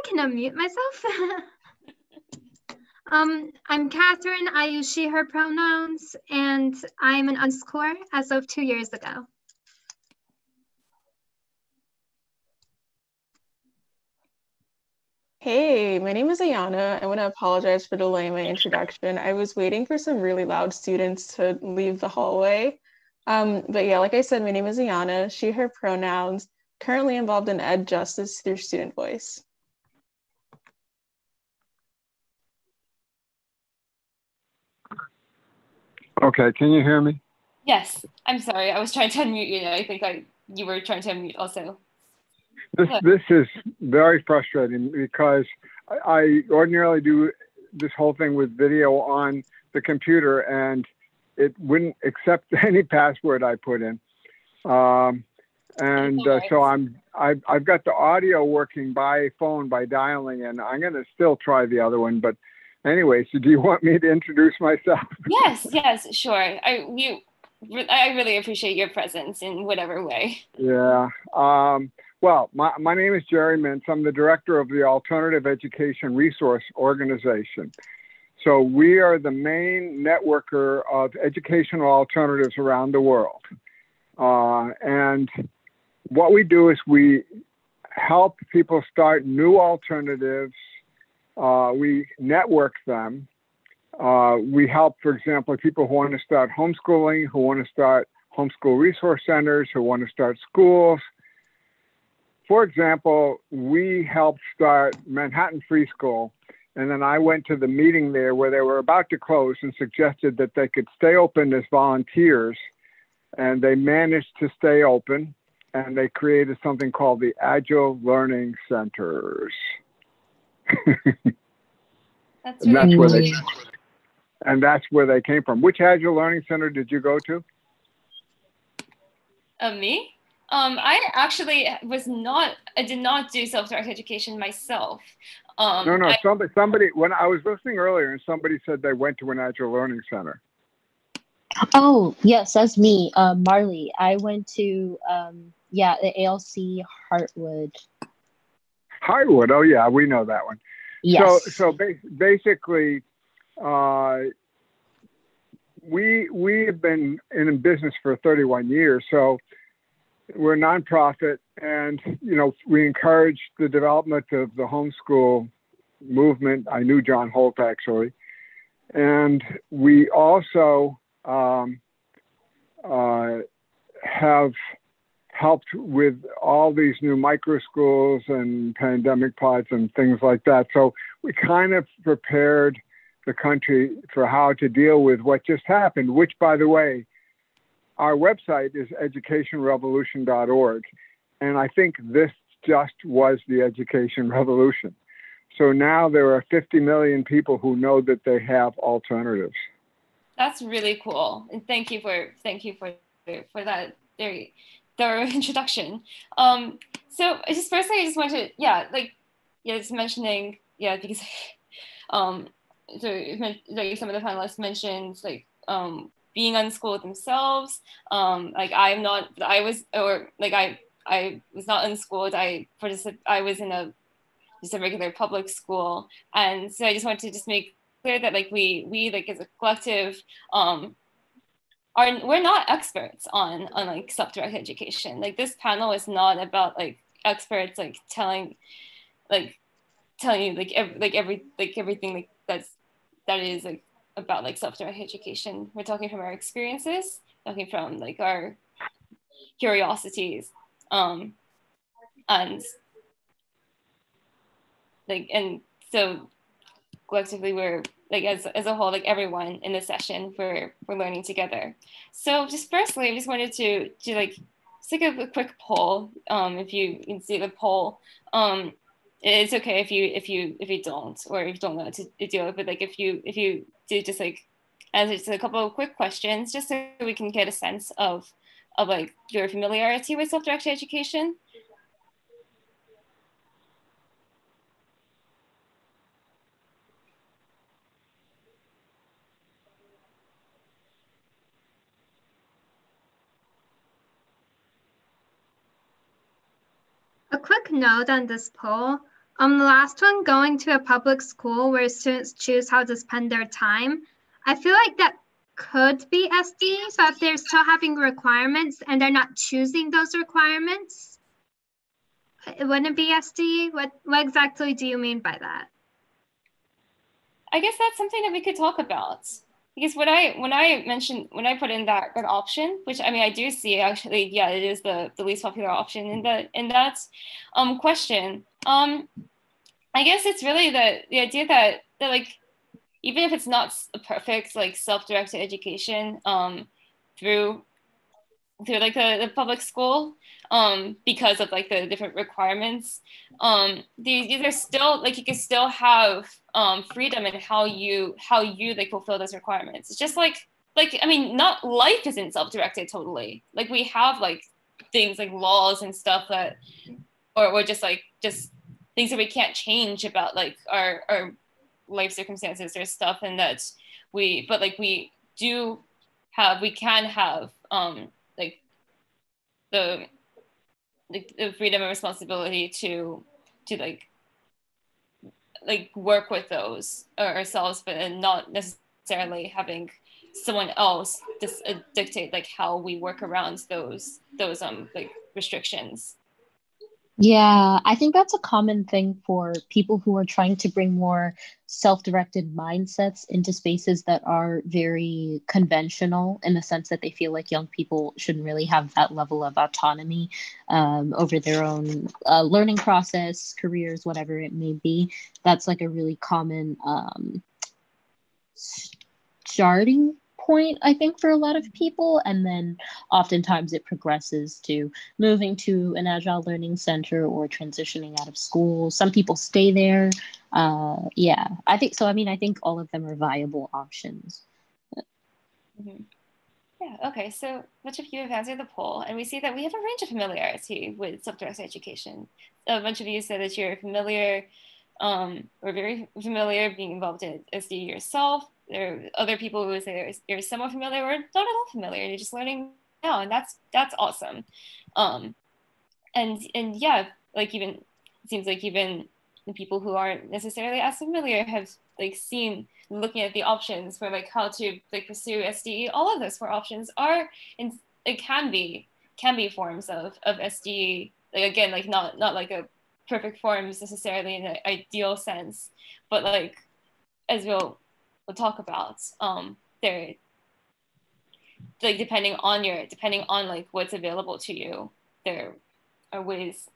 can unmute myself. I'm Catherine. I use she, her pronouns, and I'm an unschooler as of 2 years ago. Hey, my name is Ayana. I want to apologize for delaying my introduction. I was waiting for some really loud students to leave the hallway. But yeah, like I said, my name is Ayana, she, her pronouns, currently involved in ed justice through Student Voice. Okay, can you hear me? Yes, I'm sorry. I was trying to unmute you. I think you were trying to unmute also. This is very frustrating because I ordinarily do this whole thing with video on the computer and it wouldn't accept any password I put in. So I've got the audio working by phone by dialing in. I'm going to still try the other one, but anyway, so do you want me to introduce myself? Yes, sure. I really appreciate your presence in whatever way. Yeah. Well, my name is Jerry Mintz. I'm the director of the Alternative Education Resource Organization. So we are the main networker of educational alternatives around the world. And what we do is we help people start new alternatives. We network them. We help, for example, people who want to start homeschooling, who want to start homeschool resource centers, who want to start schools. For example, we helped start Manhattan Free School, and then I went to the meeting there where they were about to close and suggested that they could stay open as volunteers, and they managed to stay open, and they created something called the Agile Learning Centers. That's really and that's where they came from. Which Agile Learning Center did you go to? Me? I actually I did not do self-directed education myself. Somebody, when I was listening earlier and somebody said they went to an Agile Learning Center. Oh, yes, that's me, Marley. I went to, the ALC Heartwood. Heartwood, oh yeah, we know that one. Yes. So basically, we have been in business for 31 years, so we're a nonprofit, and we encourage the development of the homeschool movement. I knew John Holt actually, and we also have helped with all these new micro schools and pandemic pods and things like that. So we kind of prepared the country for how to deal with what just happened, which, by the way, our website is educationrevolution.org. And I think this just was the education revolution. So now there are 50 million people who know that they have alternatives. That's really cool. And thank you for that very thorough introduction. So just want to, just mentioning, because so some of the panelists mentioned being unschooled themselves. I was not unschooled. I was in just a regular public school, and so I just wanted to just make clear that we as a collective we're not experts on self-directed education. This panel is not about experts telling you everything that is about self-directed education. We're talking from our experiences, talking from our curiosities, and so collectively we're as a whole, everyone in the session, we're learning together. So just firstly, I just wanted to take a quick poll. If you can see the poll, it's okay if you don't, or if you don't know what to do it, but if you do just answer just a couple of quick questions, just so we can get a sense of your familiarity with self-directed education. A quick note on this poll, The last one, going to a public school where students choose how to spend their time. I feel like that could be SD. So if they're still having requirements and they're not choosing those requirements, it wouldn't be SD. What exactly do you mean by that? I guess that's something that we could talk about. Because when I put in that option, which I mean I do see actually, yeah, it is the least popular option in that question. I guess it's really the idea that like even if it's not a perfect like self-directed education through like the public school because of like the different requirements, there's still like you can still have freedom in how you like fulfill those requirements. It's just like I mean, not life isn't self-directed totally. Like we have like things like laws and stuff that or just things that we can't change about like our life circumstances or stuff, and that we can have like the freedom and responsibility to like work with those ourselves, but and not necessarily having someone else just dictate like how we work around those like restrictions. Yeah, I think that's a common thing for people who are trying to bring more self-directed mindsets into spaces that are very conventional in the sense that they feel like young people shouldn't really have that level of autonomy over their own learning process, careers, whatever it may be. That's like a really common starting point, I think, for a lot of people. And then oftentimes it progresses to moving to an agile learning center or transitioning out of school. Some people stay there. Yeah, I think so. I mean, I think all of them are viable options. Mm-hmm. Yeah, okay, so much of you have answered the poll, and we see that we have a range of familiarity with self-directed education. A bunch of you said that you're familiar or very familiar being involved in SD yourself. There are other people who say you're somewhat familiar or not at all familiar. You're just learning now, and that's awesome. And yeah, like even it seems like even the people who aren't necessarily as familiar have like seen looking at the options for like how to like pursue SDE. All of those four options are and it can be forms of SDE. Like again, like not like a perfect forms necessarily in an ideal sense, but like as we'll talk about, they're like depending on like what's available to you, there are ways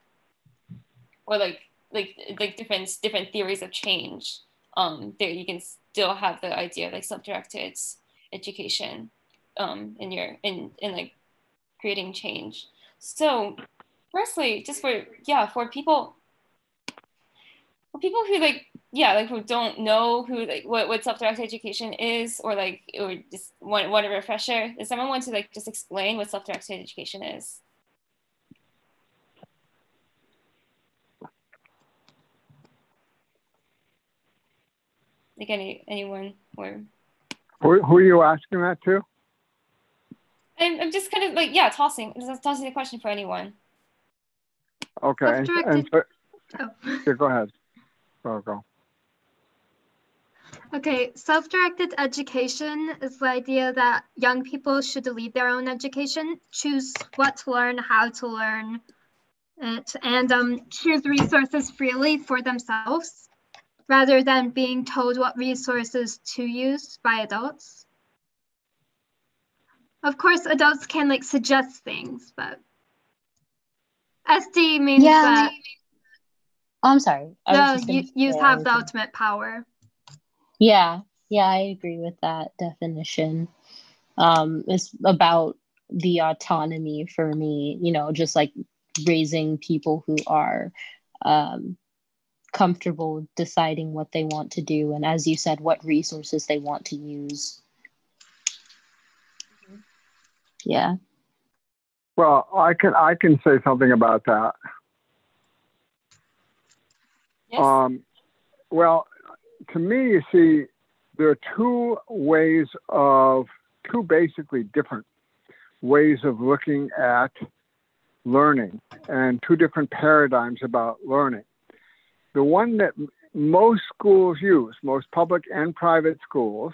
or like different theories of change. There you can still have the idea of like self-directed education in like creating change. So firstly, just for people who like who don't know who like what self-directed education is, or just want a refresher, does someone want to like just explain what self-directed education is? Like anyone or who are you asking that to? I'm just kind of like tossing the question for anyone. Okay, and so, yeah, go ahead. Go. Okay, self-directed education is the idea that young people should lead their own education, choose what to learn, how to learn it, and choose resources freely for themselves, rather than being told what resources to use by adults. Of course, adults can like suggest things, but SD means that I'm sorry. Youth have the ultimate power. Yeah, I agree with that definition. It's about the autonomy for me, just like raising people who are comfortable deciding what they want to do, and as you said, what resources they want to use. Yeah. Well, I can say something about that. Yes. Well, to me, you see, there are two basically different ways of looking at learning and two different paradigms about learning. the one that most schools use, most public and private schools,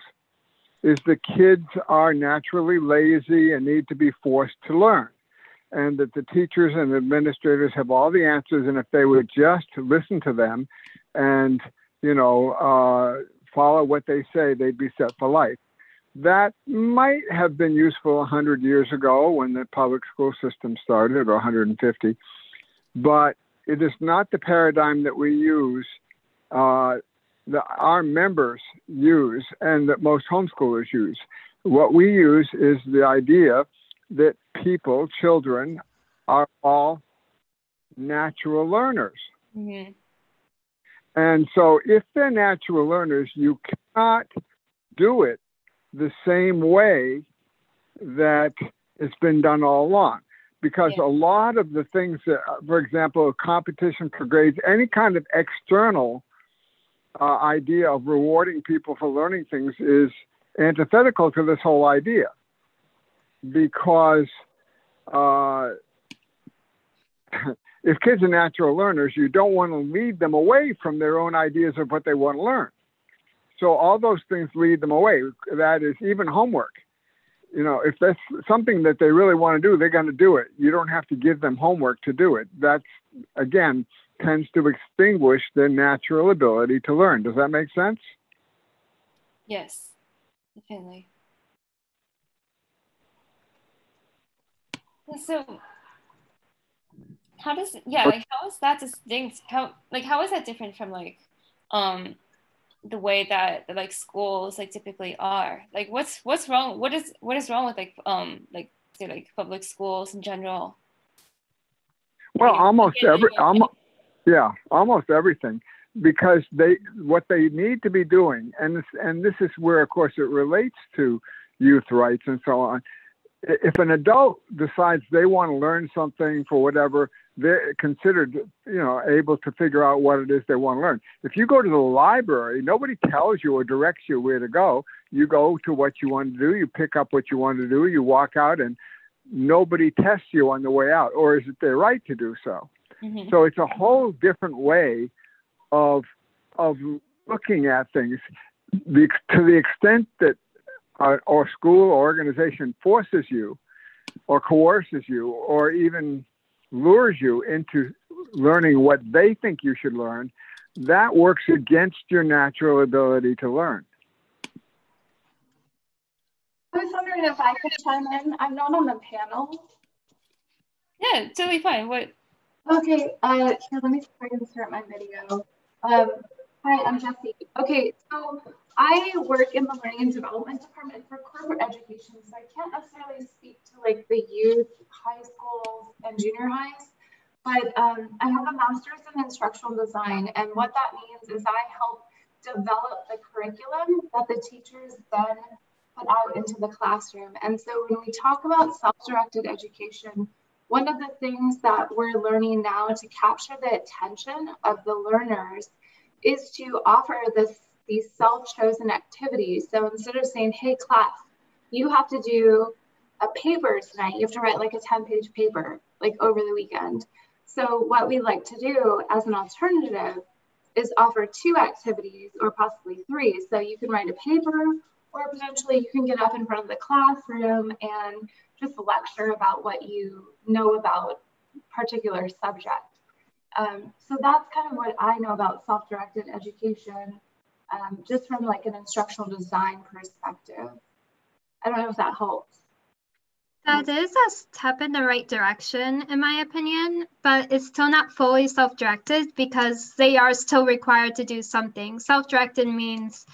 is the kids are naturally lazy and need to be forced to learn, and that the teachers and administrators have all the answers, and if they would just listen to them and, follow what they say, they'd be set for life. That might have been useful 100 years ago when the public school system started, or 150, but it is not the paradigm that we use, that our members use, and that most homeschoolers use. What we use is the idea that people, children, are all natural learners. Mm-hmm. And so if they're natural learners, you cannot do it the same way that it's been done all along. Because a lot of the things that, for example, competition for grades, any kind of external idea of rewarding people for learning things is antithetical to this whole idea. Because if kids are natural learners, you don't want to lead them away from their own ideas of what they want to learn. So all those things lead them away. That is even homework. If that's something that they really want to do, they're going to do it. You don't have to give them homework to do it. That's, again, tends to extinguish their natural ability to learn. Does that make sense? Yes, definitely. So how is that distinct? How is that different from the way that schools typically are? What's wrong? What is wrong with say public schools in general? Well, almost everything, because what they need to be doing, and this is where, of course, it relates to youth rights and so on. If an adult decides they want to learn something for whatever, they're considered, able to figure out what it is they want to learn. If you go to the library, nobody tells you or directs you where to go. You go to what you want to do. You pick up what you want to do. You walk out, and nobody tests you on the way out, or is it their right to do so? Mm-hmm. So it's a whole different way of looking at things. To the extent that or school or organization forces you or coerces you or even lures you into learning what they think you should learn, that works against your natural ability to learn. I was wondering if I could chime in. I'm not on the panel. Yeah, totally fine. What? Okay, here, let me see if I can start my video. Hi, I'm Jessie. Okay, so I work in the Learning and Development Department for corporate education, so I can't necessarily speak to the youth, high schools, and junior highs, but I have a master's in instructional design, and what that means is I help develop the curriculum that the teachers then put out into the classroom. And so when we talk about self-directed education, one of the things that we're learning now to capture the attention of the learners is to offer these self-chosen activities. So instead of saying, hey class, you have to do a paper tonight, you have to write a 10-page paper over the weekend. So what we like to do as an alternative is offer 2 activities or possibly 3. So you can write a paper, or potentially you can get up in front of the classroom and just lecture about what you know about a particular subject. So that's kind of what I know about self-directed education, just from an instructional design perspective. I don't know if that helps. That is a step in the right direction, in my opinion, but it's still not fully self-directed because they are still required to do something. Self-directed means,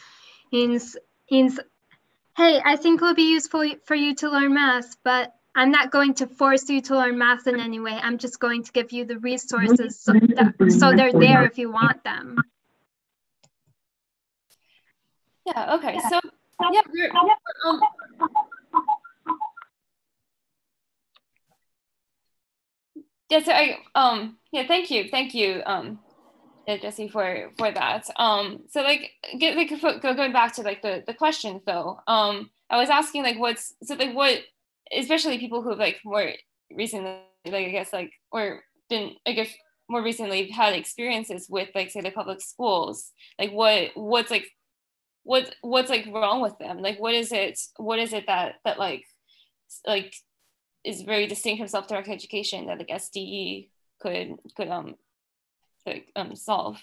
hey, I think it would be useful for you to learn math, but I'm not going to force you to learn math in any way. I'm just going to give you the resources so they're there if you want them. Yeah, okay. So, yeah, thank you, Jessie, for that. So going back to the question though, I was asking what, especially people who more recently or been more recently have had experiences with, like, say, the public schools, like what's like wrong with them? Like, what is it that like is very distinct from self-directed education that, like, SDE could solve?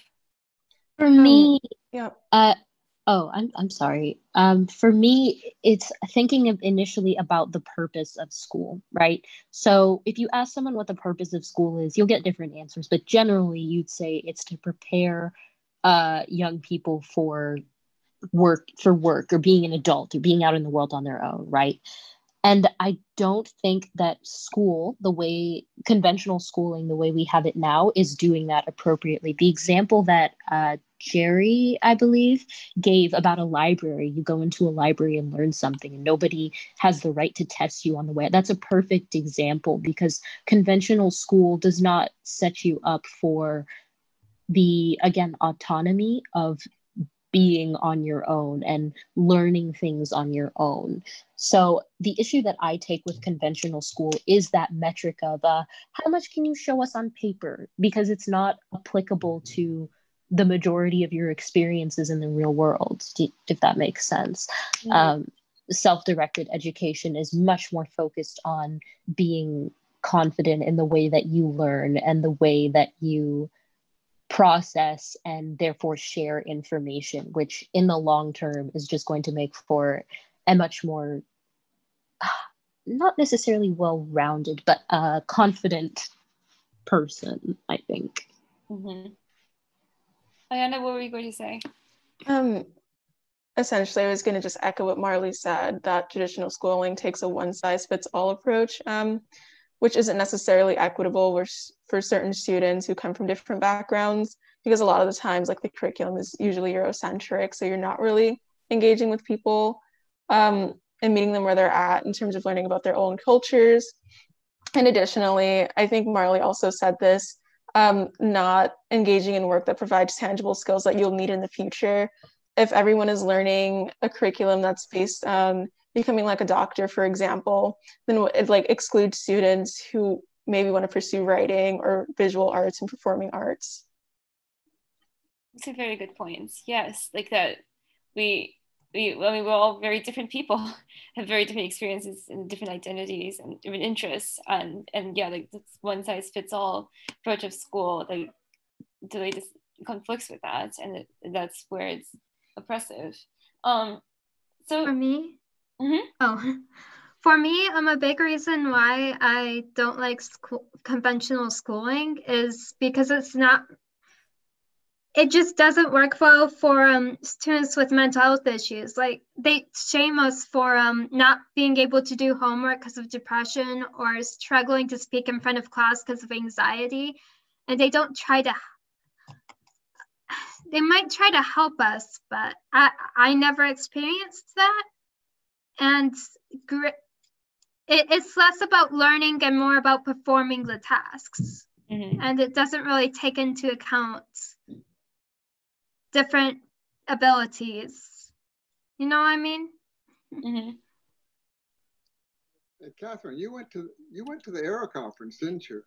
For me, Yeah. I'm sorry. For me, it's thinking of initially about the purpose of school, right? So if you ask someone what the purpose of school is, you'll get different answers, but generally you'd say it's to prepare young people for work or being an adult or being out in the world on their own, right? And I don't think that school, the way conventional schooling, the way we have it now, is doing that appropriately. The example that Jerry, I believe, gave about a library, you go into a library and learn something and nobody has the right to test you on the way. That's a perfect example, because conventional school does not set you up for the, again, autonomy of being on your own and learning things on your own. So the issue that I take with conventional school is that metric of how much can you show us on paper, because it's not applicable to the majority of your experiences in the real world, if that makes sense. Mm-hmm. Self-directed education is much more focused on being confident in the way that you learn and the way that you process and therefore share information, which in the long term is just going to make for a much more not necessarily well-rounded, but confident person, I think. Mm-hmm. Ayana, what were you going to say? Essentially, I was going to just echo what Marley said, that traditional schooling takes a one-size-fits-all approach, which isn't necessarily equitable for certain students who come from different backgrounds, because a lot of the times, like, the curriculum is usually Eurocentric, so you're not really engaging with people and meeting them where they're at in terms of learning about their own cultures. And additionally, I think Marley also said this, not engaging in work that provides tangible skills that you'll need in the future. If everyone is learning a curriculum that's based on becoming like a doctor, for example, then it like excludes students who maybe want to pursue writing or visual arts and performing arts. That's a very good point. Yes, like that we're all very different people, have very different experiences and different identities and different interests, and yeah, like this one size fits all approach of school, like totally just conflicts with that, and that's where it's oppressive. So for me, mm-hmm. For me, a big reason why I don't like conventional schooling is because it just doesn't work well for students with mental health issues. Like, they shame us for not being able to do homework because of depression or struggling to speak in front of class because of anxiety. And they don't they might try to help us, but I never experienced that. And it's less about learning and more about performing the tasks. Mm-hmm. And it doesn't really take into account different abilities. You know what I mean? Mm-hmm. Hey, Catherine, you went to the Aero conference, didn't you?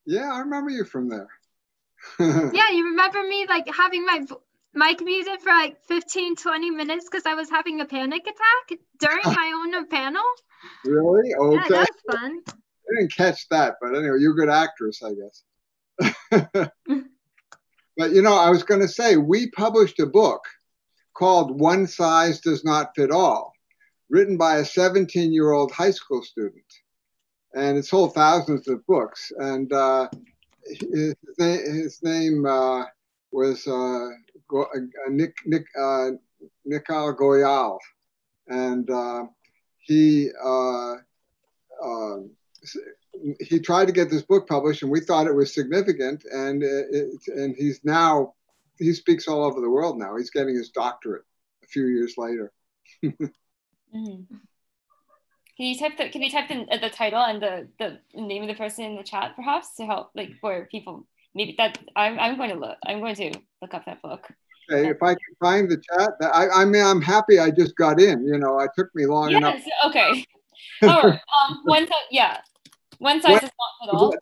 Yeah, I remember you from there. Yeah, you remember me like having my mic muted for like 15-20 minutes because I was having a panic attack during my own panel? Really? Okay. Yeah, that was fun. I didn't catch that, but anyway, you're a good actress, I guess. But, you know, I was going to say, we published a book called One Size Does Not Fit All, written by a 17-year-old high school student. And it sold thousands of books. And his name was Nikal Goyal. And he tried to get this book published, and we thought it was significant. And he speaks all over the world now. He's getting his doctorate a few years later. Mm-hmm. Can you type the title and the name of the person in the chat, perhaps, to help, like, for people? Maybe that I'm going to look up that book. Okay, if I can find the chat, I mean, I'm happy I just got in. You know, it took me long enough. Okay. All right. One size does not fit all.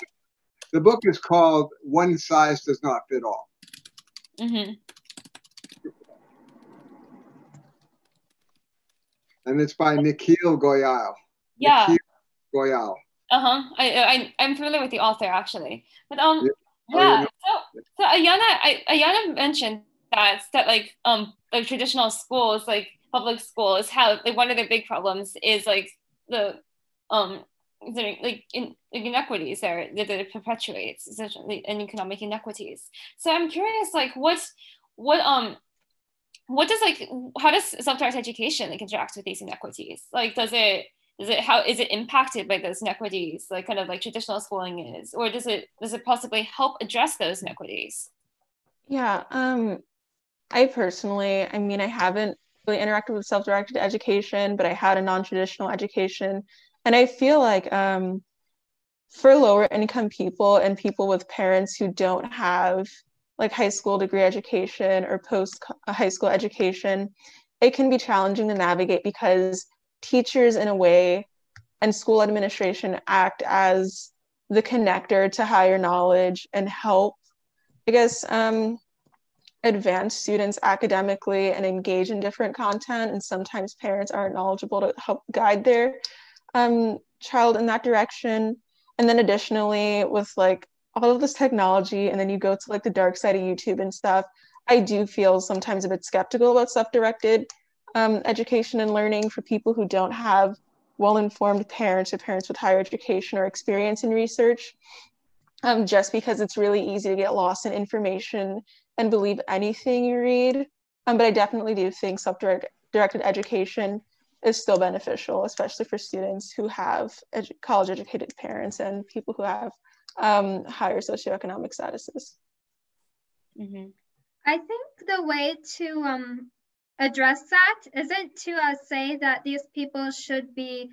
The book is called One Size Does Not Fit All. Mm-hmm. And it's by Nikhil Goyal. Yeah. Nikhil Goyal. I'm familiar with the author actually, but Yeah. yeah. So Ayana mentioned that like traditional schools, like public schools, how like one of their big problems is like the inequities that it perpetuates, essentially, and economic inequities. So I'm curious, like what does like, how does self-directed education like interact with these inequities? Like, how is it impacted by those inequities, like kind of like traditional schooling is, or does it possibly help address those inequities? Yeah, I personally, I mean, I haven't really interacted with self-directed education, but I had a non-traditional education, and I feel like for lower income people and people with parents who don't have like high school degree education or post high school education, it can be challenging to navigate because teachers in a way and school administration act as the connector to higher knowledge and help, I guess, advance students academically and engage in different content. And sometimes parents aren't knowledgeable to help guide their child in that direction. And then additionally, with like all of this technology, and then you go to like the dark side of YouTube and stuff, I do feel sometimes a bit skeptical about self-directed education and learning for people who don't have well-informed parents or parents with higher education or experience in research, just because it's really easy to get lost in information and believe anything you read. But I definitely do think self-directed education is still beneficial, especially for students who have college-educated parents and people who have higher socioeconomic statuses. Mm-hmm. I think the way to address that isn't to say that these people should be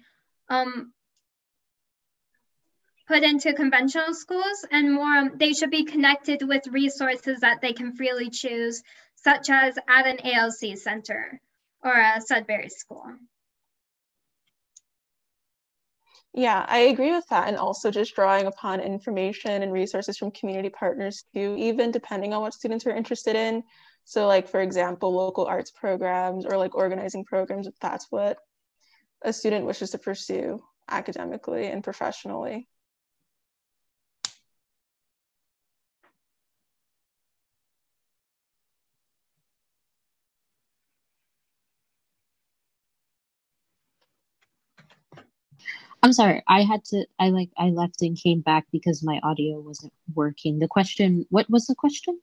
put into conventional schools, and more they should be connected with resources that they can freely choose, such as at an ALC center or a Sudbury school. Yeah, I agree with that. And also just drawing upon information and resources from community partners too, even depending on what students are interested in. So like, for example, local arts programs or like organizing programs, if that's what a student wishes to pursue academically and professionally. I'm sorry, I left and came back because my audio wasn't working. The question, what was the question?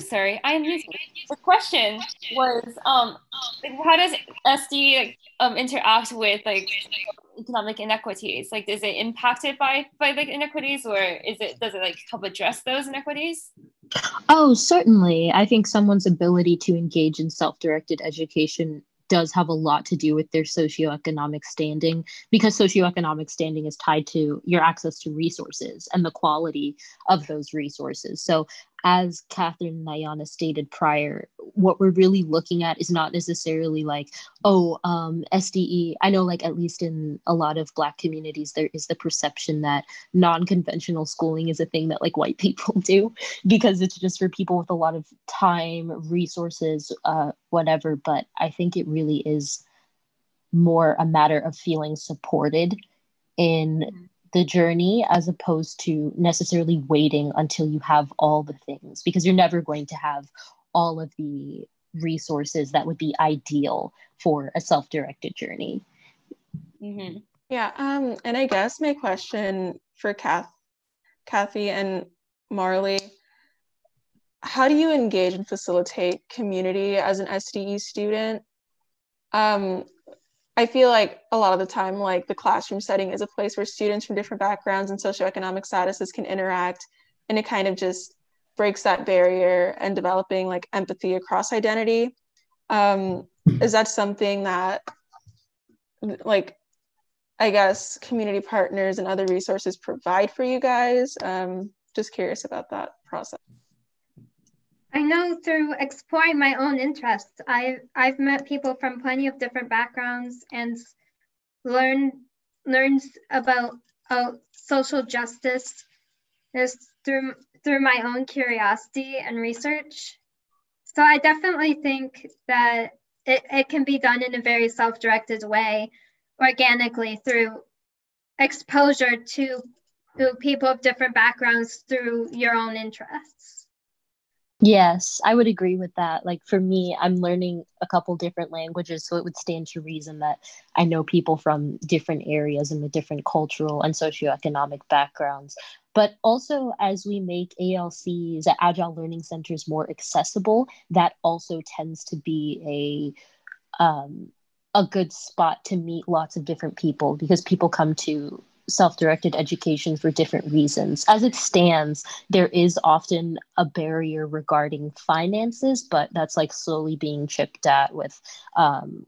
Sorry, I'm using the question was how does SD interact with like economic inequities? Like, is it impacted by like inequities, or does it like help address those inequities? Oh, certainly. I think someone's ability to engage in self-directed education does have a lot to do with their socioeconomic standing, because socioeconomic standing is tied to your access to resources and the quality of those resources. So as Catherine and Ayana stated prior, what we're really looking at is not necessarily like, SDE. I know like at least in a lot of Black communities, there is the perception that non-conventional schooling is a thing that like white people do because it's just for people with a lot of time, resources, whatever. But I think it really is more a matter of feeling supported in the journey as opposed to necessarily waiting until you have all the things, because you're never going to have all of the resources that would be ideal for a self-directed journey. Mm-hmm. Yeah, and I guess my question for Kathy and Marley, how do you engage and facilitate community as an SDE student? I feel like a lot of the time, like the classroom setting is a place where students from different backgrounds and socioeconomic statuses can interact, and it kind of just breaks that barrier and developing like empathy across identity. Is that something that like, I guess, community partners and other resources provide for you guys? Just curious about that process. I know through exploring my own interests, I've met people from plenty of different backgrounds and learned about social justice is through my own curiosity and research. So I definitely think that it can be done in a very self-directed way, organically, through exposure to people of different backgrounds through your own interests. Yes, I would agree with that. Like for me, I'm learning a couple different languages, so it would stand to reason that I know people from different areas and with different cultural and socioeconomic backgrounds. But also, as we make ALCs, Agile Learning Centers, more accessible, that also tends to be a good spot to meet lots of different people, because people come to self-directed education for different reasons. As it stands, there is often a barrier regarding finances, but that's like slowly being chipped at with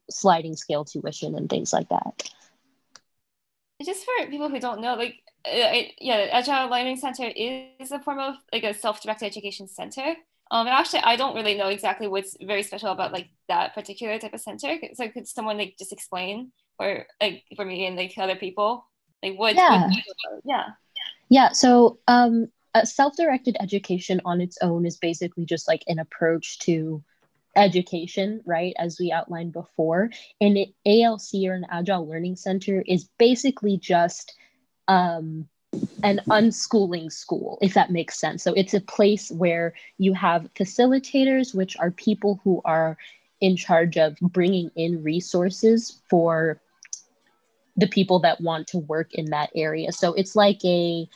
sliding scale tuition and things like that. Just for people who don't know, like, Agile Learning Center is a form of like a self-directed education center. And actually, I don't really know exactly what's very special about like that particular type of center. So could someone like just explain, or like for me and like other people? Like what? Yeah. So self-directed education on its own is basically just like an approach to education, right? As we outlined before. And ALC, or an Agile Learning Center, is basically just an unschooling school, if that makes sense. So it's a place where you have facilitators, which are people who are in charge of bringing in resources for the people that want to work in that area. So it's like a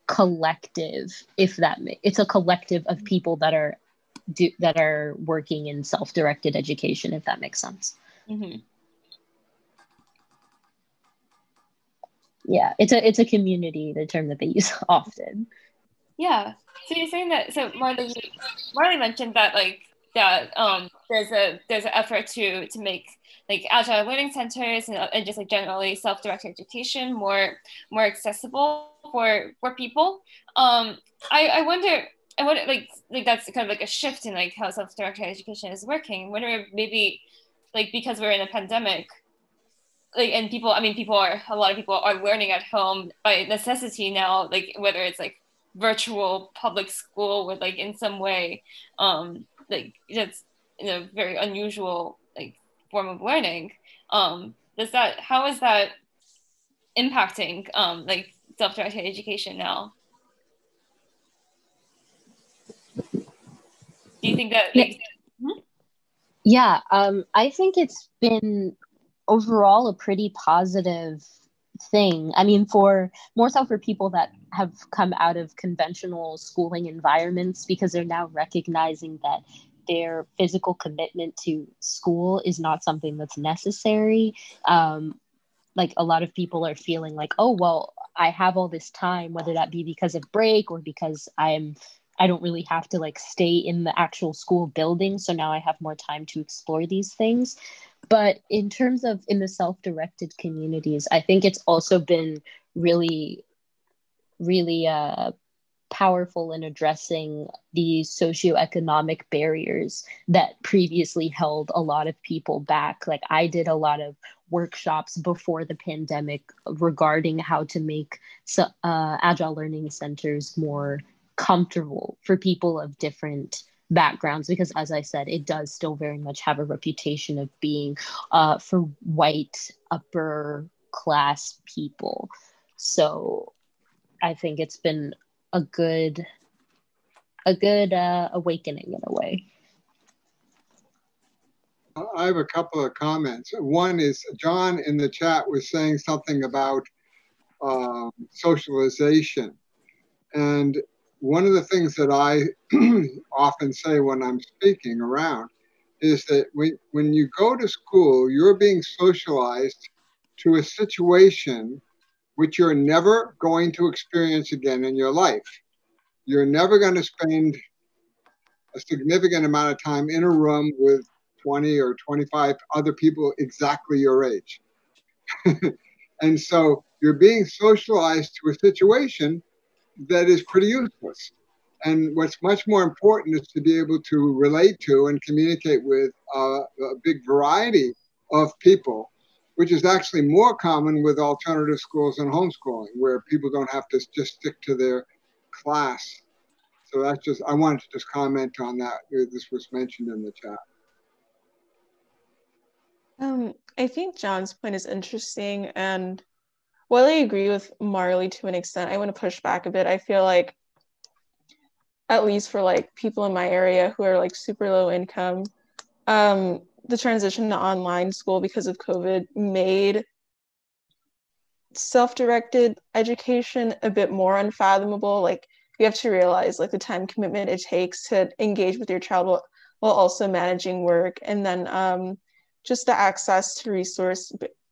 collective, it's a collective of people that are working in self-directed education, if that makes sense. Mm-hmm. Yeah, it's a community, the term that they use often. Yeah. So you're saying that, so Marley mentioned that like there's an effort to make like Agile Learning Centers and just like generally self-directed education more accessible for people. I wonder like that's kind of like a shift in like how self-directed education is working. I wonder if maybe like because we're in a pandemic, like, and a lot of people are learning at home by necessity now, like whether it's like virtual public school with like in some way like it's a very unusual like form of learning. How is that impacting like self-directed education now? Do you think that like yeah, I think it's been overall a pretty positive thing. I mean, more so for people that have come out of conventional schooling environments, because they're now recognizing that their physical commitment to school is not something that's necessary. Like a lot of people are feeling like, oh, well, I have all this time, whether that be because of break or because I don't really have to like stay in the actual school building. So now I have more time to explore these things. But in terms of in the self-directed communities, I think it's also been really, really powerful in addressing the socioeconomic barriers that previously held a lot of people back. Like I did a lot of workshops before the pandemic regarding how to make Agile Learning Centers more comfortable for people of different backgrounds, because as I said, it does still very much have a reputation of being for white upper class people. So I think it's been a good awakening in a way. I have a couple of comments. One is John in the chat was saying something about socialization. And one of the things that I often say when I'm speaking around is that when you go to school, you're being socialized to a situation which you're never going to experience again in your life. You're never going to spend a significant amount of time in a room with 20 or 25 other people exactly your age. And so you're being socialized to a situation that is pretty useless. And what's much more important is to be able to relate to and communicate with a big variety of people which is actually more common with alternative schools and homeschooling, where people don't have to just stick to their class. So that's just, I wanted to just comment on that. This was mentioned in the chat. I think John's point is interesting, and while I agree with Marley to an extent, I want to push back a bit. I feel like, at least for like people in my area who are like super low income, the transition to online school because of COVID made self-directed education a bit more unfathomable. Like, you have to realize like the time commitment it takes to engage with your child while also managing work, and then just the access to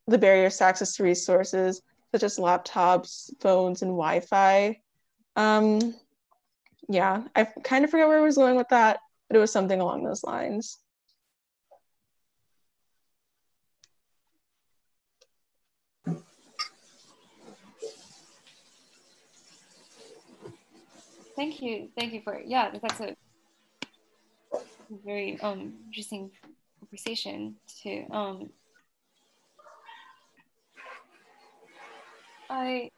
the barriers to access to resources such as laptops, phones, and Wi-Fi. Yeah, I kind of forget where I was going with that, but it was something along those lines. Thank you for, yeah, that's a very interesting conversation too. I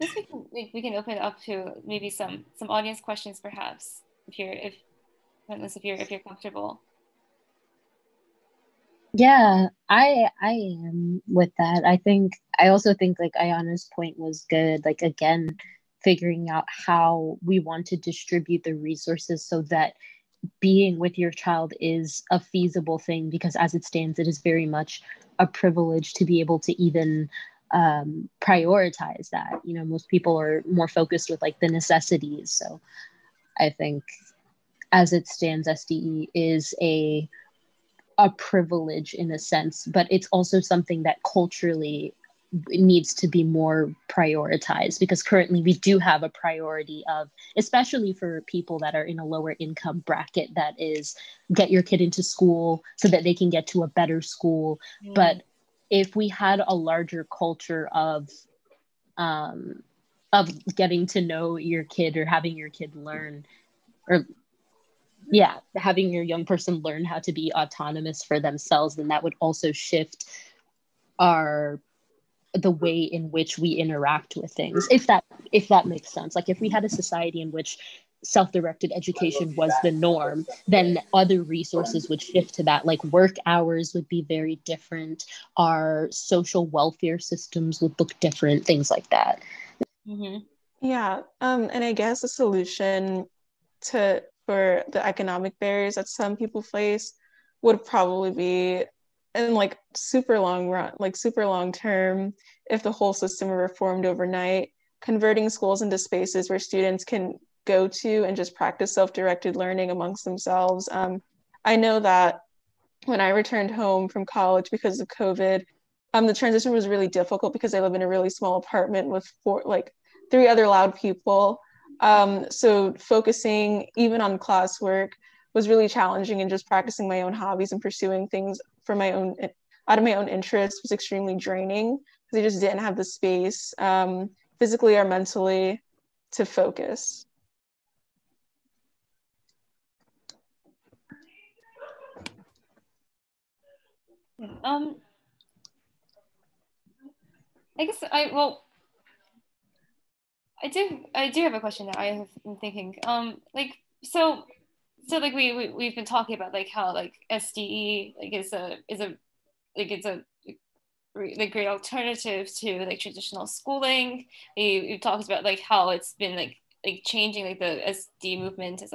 guess we can open it up to maybe some audience questions, perhaps, if you're comfortable. Yeah, I am with that. I also think like Ayana's point was good. Like, again, figuring out how we want to distribute the resources so that being with your child is a feasible thing, because as it stands, it is very much a privilege to be able to even prioritize that. You know, most people are more focused with like the necessities. So I think as it stands, SDE is a privilege in a sense, but it's also something that culturally needs to be more prioritized, because currently we do have a priority of, especially for people that are in a lower income bracket, that is get your kid into school so that they can get to a better school. But if we had a larger culture of getting to know your kid, or having your kid learn, or having your young person learn how to be autonomous for themselves, then that would also shift the way in which we interact with things, if that makes sense. Like, if we had a society in which self-directed education was the norm, then other resources would shift to that. Like, work hours would be very different, our social welfare systems would look different, things like that. Mm-hmm. Yeah, and I guess a solution for the economic barriers that some people face would probably be, in like super long term, if the whole system were reformed overnight, converting schools into spaces where students can go to and just practice self-directed learning amongst themselves. I know that when I returned home from college because of COVID, the transition was really difficult because I live in a really small apartment with three other loud people. So focusing even on classwork was really challenging, and just practicing my own hobbies and pursuing things out of my own interest was extremely draining, because I just didn't have the space, physically or mentally, to focus. I guess I do have a question that I have been thinking. So like we've been talking about like how like SDE like is a great alternative to like traditional schooling. We've talked about like how it's been like changing, like the SD movement is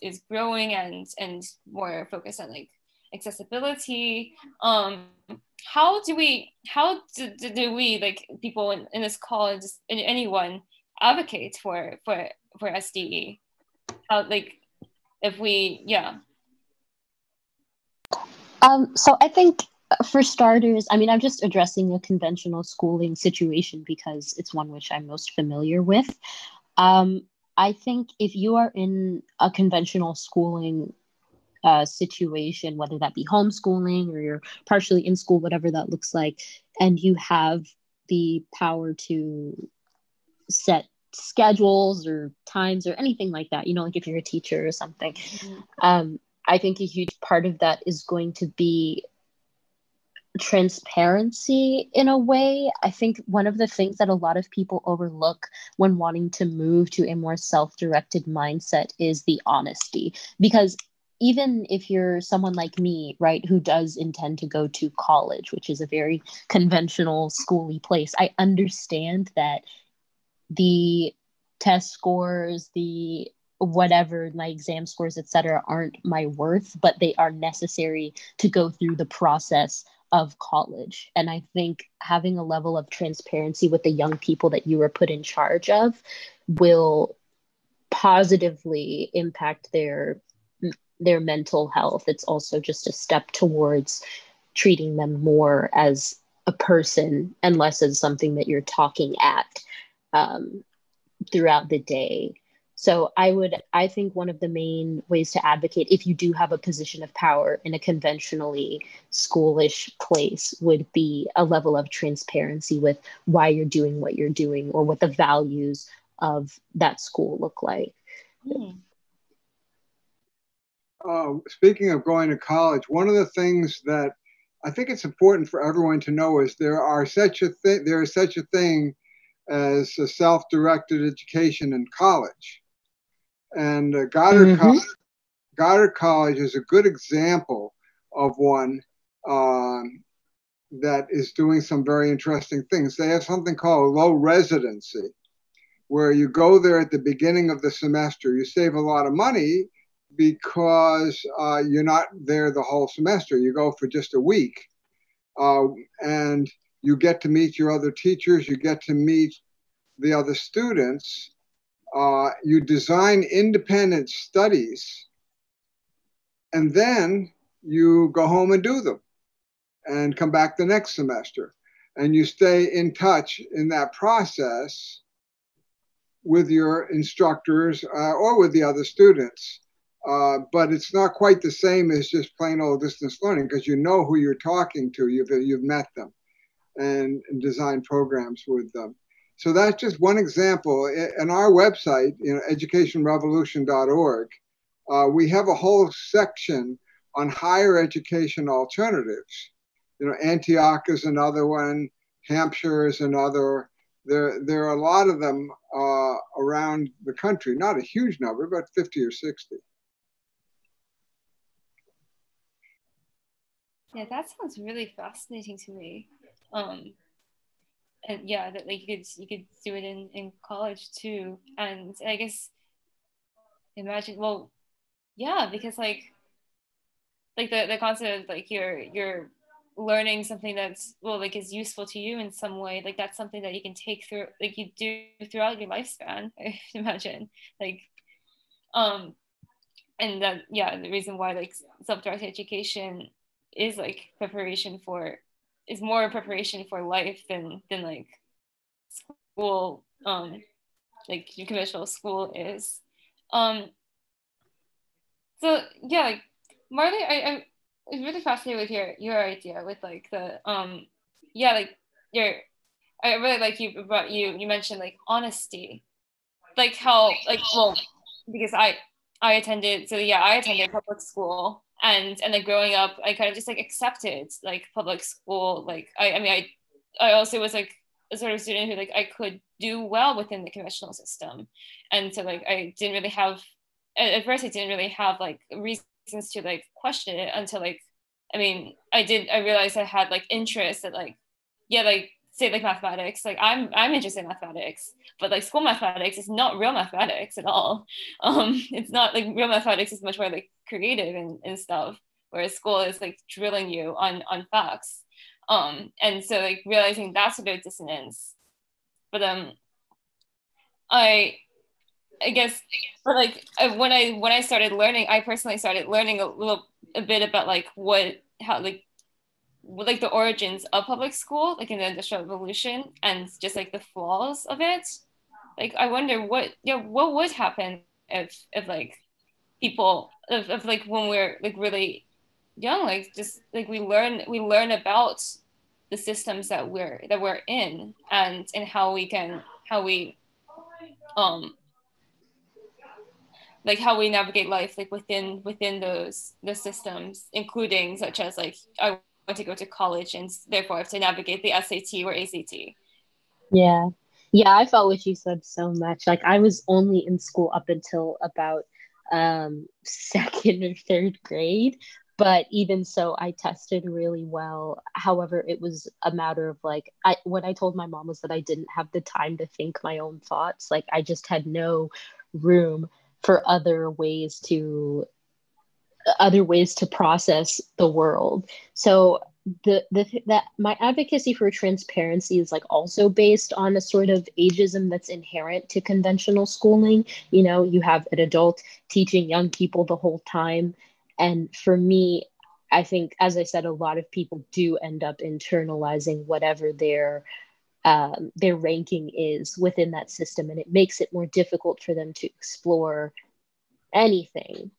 is growing and more focused on like accessibility. How do we like people in this college and anyone advocate for SDE? How, like, if we So I think, for starters, I mean, I'm just addressing a conventional schooling situation because it's one which I'm most familiar with. I think if you are in a conventional schooling situation, whether that be homeschooling or you're partially in school, whatever that looks like, and you have the power to set schedules or times or anything like that, like if you're a teacher or something. I think a huge part of that is going to be transparency in a way. I think one of the things that a lot of people overlook when wanting to move to a more self-directed mindset is the honesty. Because even if you're someone like me, right, who does intend to go to college, which is a very conventional schooly place, I understand that the test scores, the whatever, my exam scores, etc., aren't my worth, but they are necessary to go through the process of college. And I think having a level of transparency with the young people that you are put in charge of will positively impact their mental health. It's also just a step towards treating them more as a person and less as something that you're talking at throughout the day. So I think one of the main ways to advocate, if you do have a position of power in a conventionally schoolish place, would be a level of transparency with why you're doing what you're doing or what the values of that school look like. Speaking of going to college, one of the things that I think it's important for everyone to know is there is such a thing as a self-directed education in college. And Goddard College is a good example of one that is doing some very interesting things. They have something called low residency, where you go there at the beginning of the semester. You save a lot of money because you're not there the whole semester. You go for just a week. And you get to meet your other teachers. You get to meet the other students. You design independent studies, and then you go home and do them and come back the next semester. And you stay in touch in that process with your instructors or with the other students. But it's not quite the same as just plain old distance learning, because you know who you're talking to, you've met them and designed programs with them. So that's just one example. In our website, educationrevolution.org, we have a whole section on higher education alternatives. Antioch is another one, Hampshire is another. There are a lot of them around the country, not a huge number, but 50 or 60. Yeah, that sounds really fascinating to me. And yeah, that like you could do it in college too. And I guess imagine, well, yeah, because like the concept of like you're learning something that's like is useful to you in some way, like that's something that you can take through, like you do throughout your lifespan, I imagine. Like and that, yeah, the reason why like self-directed education is like is more preparation for life than like school, like your conventional school is. So yeah, like Marley, I'm really fascinated with your idea with like the yeah, like I really like you mentioned like honesty, like how like, well, because I attended public school, and like growing up I kind of just like accepted like public school. Like I also was like a sort of student who like I could do well within the conventional system, and so like I didn't really have, at first I didn't really have like reasons to like question it until like I realized I had like interest that like, yeah, like say like mathematics, like I'm interested in mathematics, but like school mathematics is not real mathematics at all. It's not like real mathematics is much more like creative and stuff, whereas school is like drilling you on facts. And so like realizing that's a bit of dissonance. But I guess, but like when I started learning, I personally started learning a bit about like how the origins of public school, like in the Industrial Revolution, and just like the flaws of it. Like I wonder what would happen if like people if like when we're like really young, like just like we learn about the systems that we're in, and how we like how we navigate life, like within those systems, including such as like I want to go to college and therefore I have to navigate the SAT or ACT. Yeah. Yeah, I felt what you said so much. Like I was only in school up until about second or third grade. But even so, I tested really well. However, it was a matter of like, what I told my mom was that I didn't have the time to think my own thoughts. Like I just had no room for other ways to process the world. So that my advocacy for transparency is like also based on a sort of ageism that's inherent to conventional schooling. You know, you have an adult teaching young people the whole time. And for me, I think, as I said, a lot of people do end up internalizing whatever their ranking is within that system, and it makes it more difficult for them to explore anything.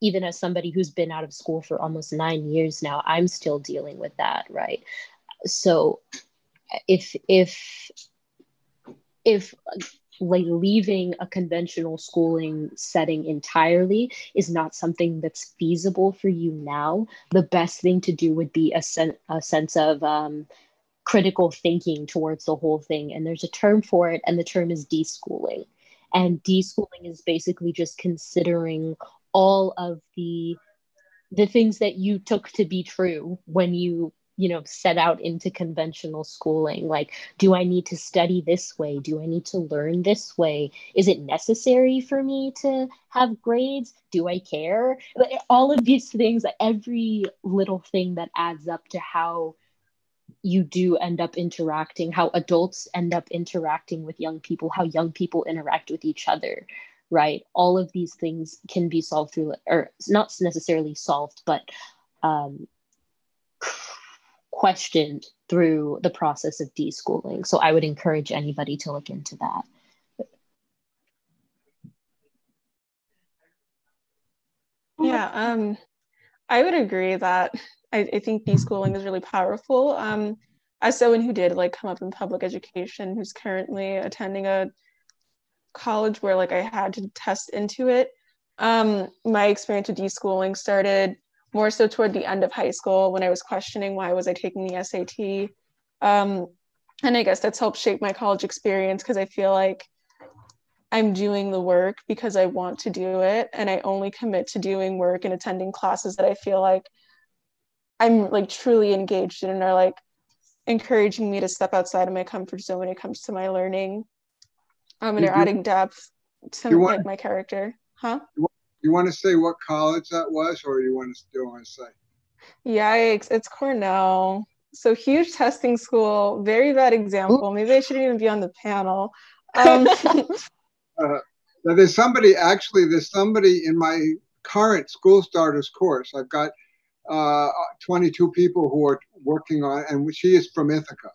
Even as somebody who's been out of school for almost 9 years now, I'm still dealing with that, right? So if like leaving a conventional schooling setting entirely is not something that's feasible for you now, the best thing to do would be a sense of critical thinking towards the whole thing. And there's a term for it, and the term is deschooling. And deschooling is basically just considering all of the things that you took to be true when you set out into conventional schooling. Like, do I need to study this way? Do I need to learn this way? Is it necessary for me to have grades? Do I care? All of these things, every little thing that adds up to how you do end up interacting, how adults end up interacting with young people, how young people interact with each other, right? All of these things can be solved through, or not necessarily solved, but questioned through the process of deschooling. So I would encourage anybody to look into that. Yeah, I would agree that I think deschooling is really powerful. As someone who did like come up in public education, who's currently attending a college where like I had to test into it, my experience with deschooling started more so toward the end of high school when I was questioning why was I taking the SAT. And I guess that's helped shape my college experience, because I feel like I'm doing the work because I want to do it, and I only commit to doing work and attending classes that I feel like I'm like truly engaged in and are like encouraging me to step outside of my comfort zone when it comes to my learning. And are adding depth to like my character. Huh? You want to say what college that was, or you want to still want to say? Yikes, it's Cornell. So huge testing school, very bad example. Maybe I shouldn't even be on the panel. There's somebody in my current school starters course. I've got 22 people who are working on, and she is from Ithaca,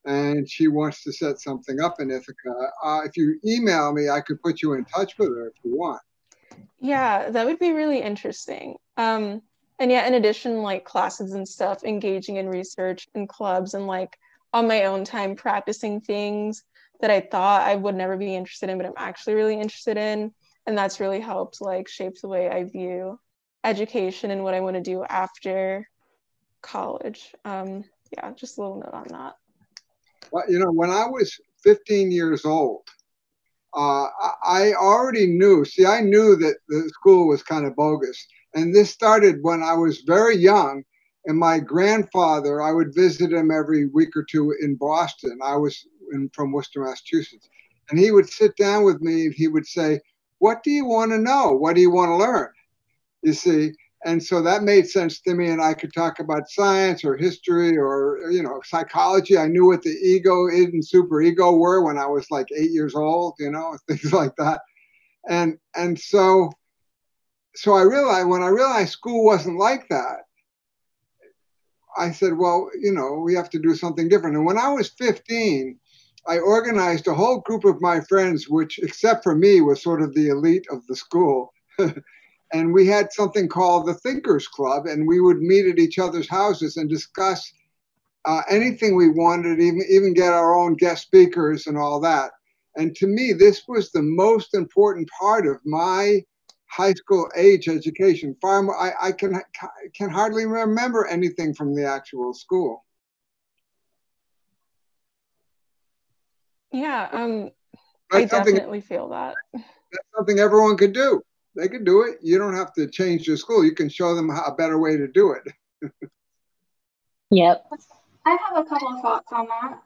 and she wants to set something up in Ithaca. If you email me, I could put you in touch with her if you want. Yeah, that would be really interesting. And yeah, in addition, like classes and stuff, engaging in research and clubs, and like on my own time practicing things that I thought I would never be interested in, but I'm actually really interested in. And that's really helped like shape the way I view education and what I want to do after college. Yeah, just a little note on that. Well, when I was 15 years old, I already knew, I knew that the school was kind of bogus. And this started when I was very young. And my grandfather, I would visit him every week or two in Boston. I was from Worcester, Massachusetts. And he would sit down with me and he would say, "What do you want to know? What do you want to learn?" You see? And so that made sense to me. And I could talk about science or history or, psychology. I knew what the ego, id, and superego were when I was like 8 years old, things like that. And so I realized, when I realized school wasn't like that, I said, well, we have to do something different. And when I was 15, I organized a whole group of my friends, which, except for me, was sort of the elite of the school. And we had something called the Thinkers Club, and we would meet at each other's houses and discuss anything we wanted, even get our own guest speakers and all that. And to me, this was the most important part of my high school age education. Far more, I can hardly remember anything from the actual school. Yeah, I definitely feel that. That's something everyone could do. They could do it. You don't have to change your school. You can show them a better way to do it. Yep. I have a couple of thoughts on that.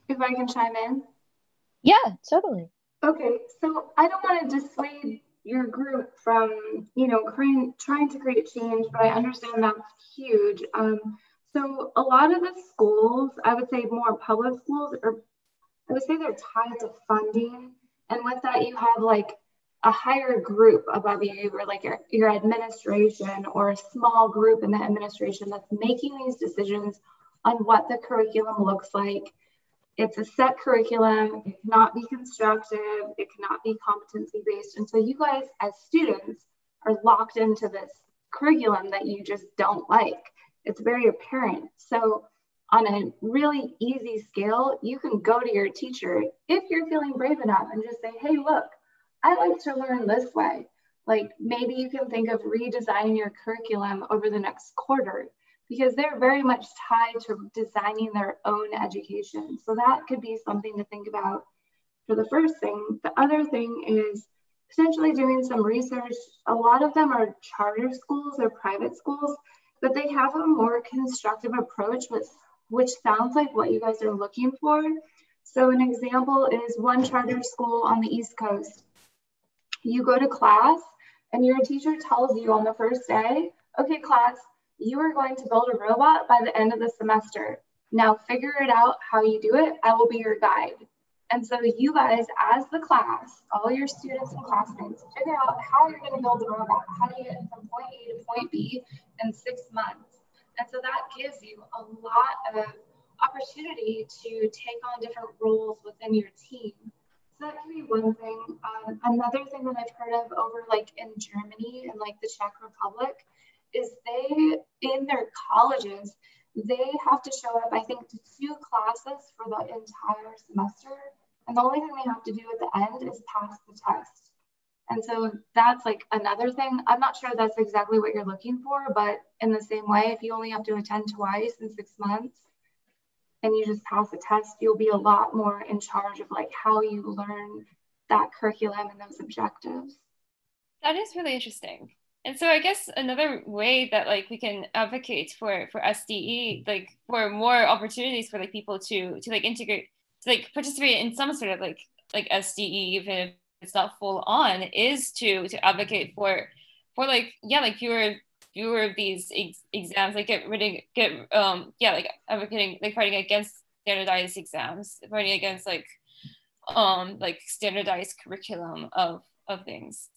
If I can chime in. Yeah, totally. Okay, so I don't want to dissuade your group from, trying to create change, but I understand that's huge. So a lot of the schools, I would say more public schools, I would say they're tied to funding. And with that, you have like a higher group above you, or like your administration, or a small group in the administration that's making these decisions on what the curriculum looks like. It's a set curriculum. It cannot be constructive. It cannot be competency based. And so you guys as students are locked into this curriculum that you just don't like. It's very apparent. So on a really easy scale, you can go to your teacher if you're feeling brave enough and just say, hey, look, I like to learn this way. Like maybe you can think of redesigning your curriculum over the next quarter, because they're very much tied to designing their own education. So that could be something to think about for the first thing. The other thing is potentially doing some research. A lot of them are charter schools or private schools, but they have a more constructive approach, which sounds like what you guys are looking for. So an example is one charter school on the East Coast. You go to class and your teacher tells you on the first day, okay, class, you are going to build a robot by the end of the semester. Now figure it out how you do it. I will be your guide. And so you guys, as the class, all your students and classmates, figure out how you're going to build the robot. How do you get from point A to point B in 6 months? And so that gives you a lot of opportunity to take on different roles within your team. So that can be one thing. Another thing that I've heard of over like in Germany and like the Czech Republic is they, in their colleges, they have to show up, I think, to 2 classes for the entire semester. And the only thing they have to do at the end is pass the test. And so that's like another thing. I'm not sure that's exactly what you're looking for, but in the same way, if you only have to attend twice in 6 months and you just pass the test, you'll be a lot more in charge of like how you learn that curriculum and those objectives. That is really interesting. And so I guess another way that like we can advocate for SDE, like for more opportunities for like people to like integrate, to like participate in some sort of like SDE, even if it's not full on, is to advocate for like, yeah, like fewer of these exams, like like advocating, like fighting against standardized exams, fighting against like standardized curriculum of things.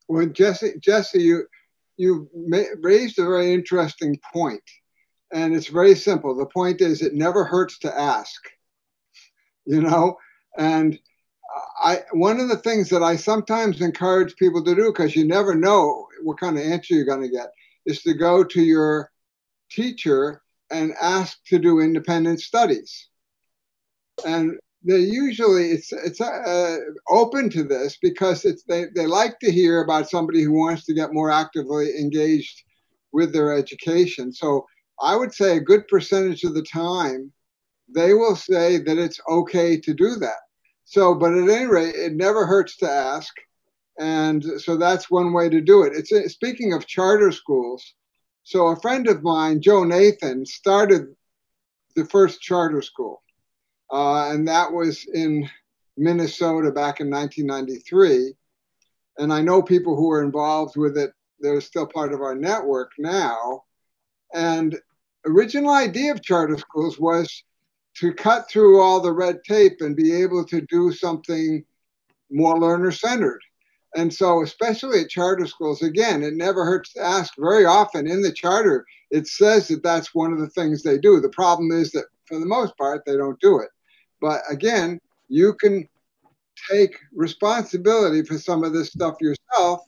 Well, Jesse, you raised a very interesting point, and it's very simple. The point is, it never hurts to ask, and one of the things that I sometimes encourage people to do, because you never know what kind of answer you're going to get, is to go to your teacher and ask to do independent studies. And they usually, it's open to this because they like to hear about somebody who wants to get more actively engaged with their education. So I would say a good percentage of the time, they will say that it's okay to do that. So, but at any rate, it never hurts to ask. And so that's one way to do it. Speaking of charter schools, so a friend of mine, Joe Nathan, started the first charter school. And that was in Minnesota back in 1993. And I know people who were involved with it. They're still part of our network now. And original idea of charter schools was to cut through all the red tape and be able to do something more learner-centered. And so especially at charter schools, again, it never hurts to ask. Very often in the charter, it says that that's one of the things they do. The problem is that for the most part, they don't do it. But again, you can take responsibility for some of this stuff yourself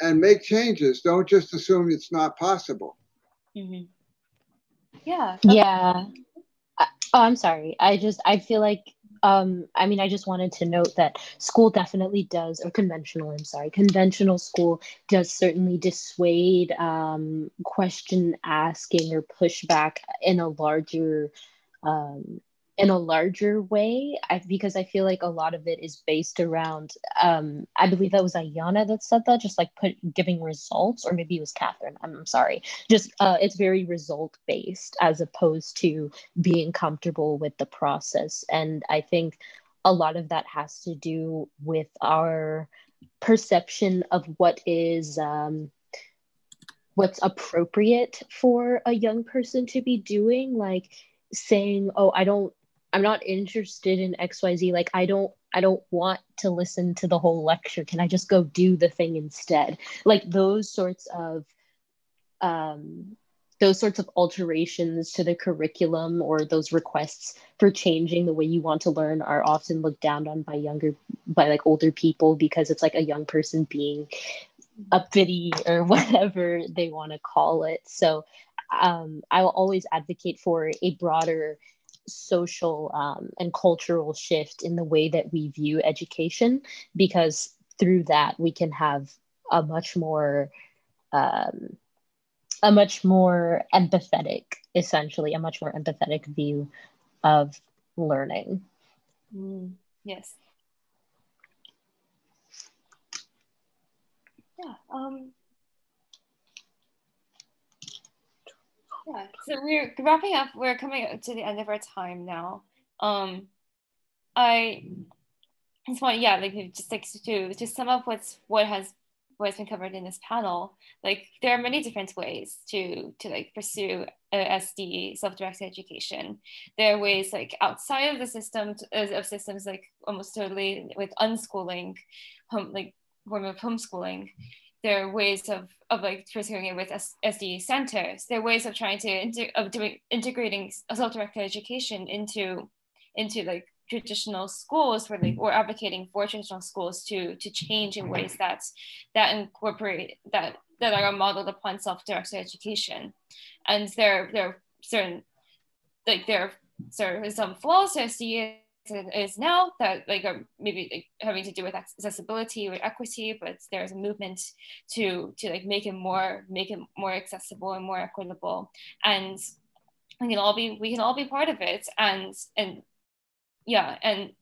and make changes. Don't just assume it's not possible. Mm-hmm. Yeah. Yeah. Oh, I'm sorry. I feel like, I mean, I just wanted to note that school definitely does, or conventional, I'm sorry, conventional school does certainly dissuade question asking or pushback um, in a larger way. Because I feel like a lot of it is based around, I believe that was Ayana that said that, just like giving results, or maybe it was Catherine. I'm sorry. Just it's very result based as opposed to being comfortable with the process. And I think a lot of that has to do with our perception of what's appropriate for a young person to be doing, like saying, oh, I'm not interested in XYZ, like I don't want to listen to the whole lecture, can I just go do the thing instead? Like those sorts of alterations to the curriculum, or those requests for changing the way you want to learn, are often looked down on by like older people, because it's like a young person being uppity or whatever they want to call it. So I will always advocate for a broader social and cultural shift in the way that we view education, because through that we can have a much more um, essentially a much more empathetic view of learning. Yes. Yeah. Yeah. So we're wrapping up. We're coming to the end of our time now. I just want, yeah, like just like to sum up what has been covered in this panel. Like there are many different ways to like pursue SD, self-directed education. There are ways like outside of the system of systems, like almost totally with unschooling, like form of homeschooling. There are ways of like pursuing it with SD centers. There are ways of trying to integrating self-directed education into like traditional schools, or advocating for traditional schools to change in ways that incorporate that are modeled upon self-directed education. And there are certain, like there are some flaws I see is now that like are maybe like having to do with accessibility or equity, but there's a movement to like make it more accessible and more equitable, and we can all be part of it. And yeah, and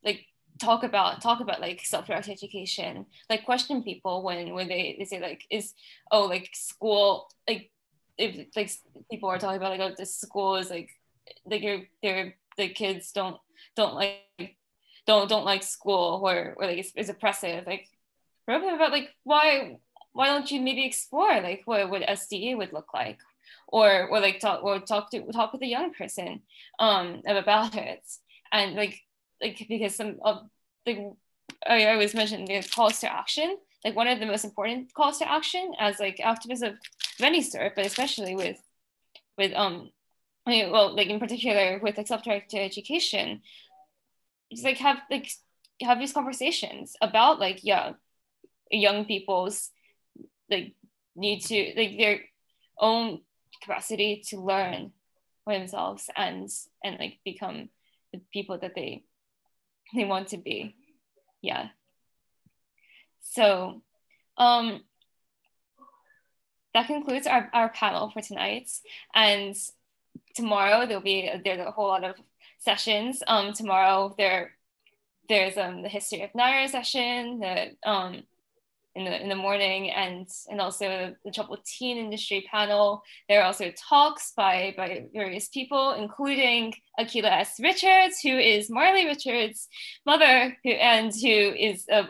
like talk about like self-directed education, like question people when they say like, like school, like if like people are talking about like, oh, this school is like the kids don't like school, or like it's oppressive, like about like why don't you maybe explore like what SDE would look like, or like talk with a young person about it. And like because some of like I always mention the calls to action, like one of the most important calls to action as like activists of any sort, but especially with like in particular with like self-directed education, just like have these conversations about like young people's like need to like their own capacity to learn for themselves and like become the people that they want to be. Yeah. So that concludes our panel for tonight. And tomorrow there's a whole lot of sessions. Tomorrow there's the history of Naira session, in the morning, and also the troubled teen industry panel. There are also talks by various people, including Akila S. Richards, who is Marley Richards' mother, who is a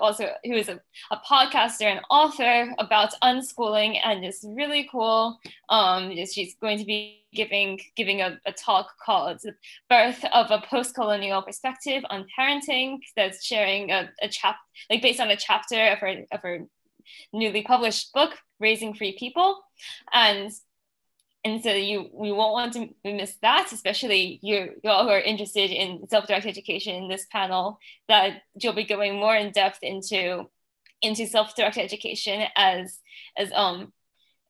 podcaster and author about unschooling, and is really cool. She's going to be giving a talk called "The Birth of a Post-Colonial Perspective on Parenting," that's sharing a like based on a chapter of her newly published book, Raising Free People. And so we won't want to miss that, especially you all who are interested in self-directed education in this panel, that you'll be going more in depth into self-directed education as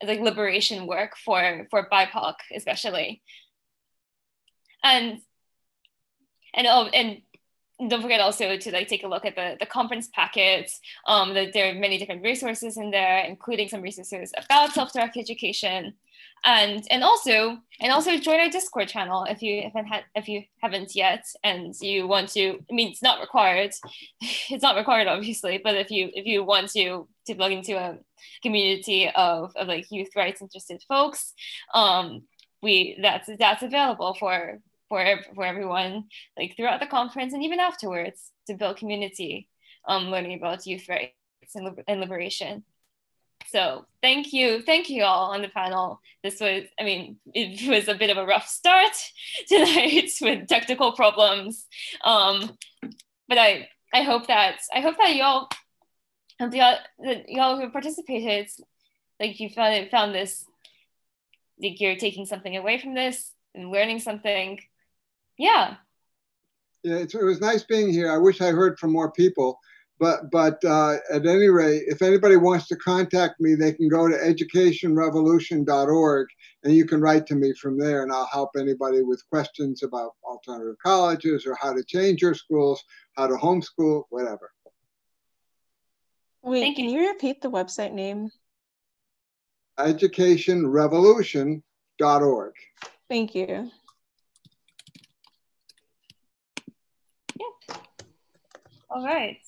like liberation work for BIPOC especially. And don't forget also to like take a look at the conference packets. That there are many different resources in there, including some resources about self-directed education, and also join our Discord channel if you haven't yet, and you want to. I mean, it's not required. It's not required, obviously, but if you want to plug into a community of like youth rights interested folks, that's available for everyone, like throughout the conference and even afterwards, to build community, learning about youth rights and liberation. So thank you all on the panel. This was, I mean, it was a bit of a rough start tonight with technical problems, but I hope that y'all who participated, like you found this, like you're taking something away from this and learning something. Yeah, it was nice being here. I wish I heard from more people, but at any rate, if anybody wants to contact me, they can go to educationrevolution.org, and you can write to me from there, and I'll help anybody with questions about alternative colleges or how to change your schools, how to homeschool, whatever. Wait, can you repeat the website name? educationrevolution.org. Thank you. Yeah. All right.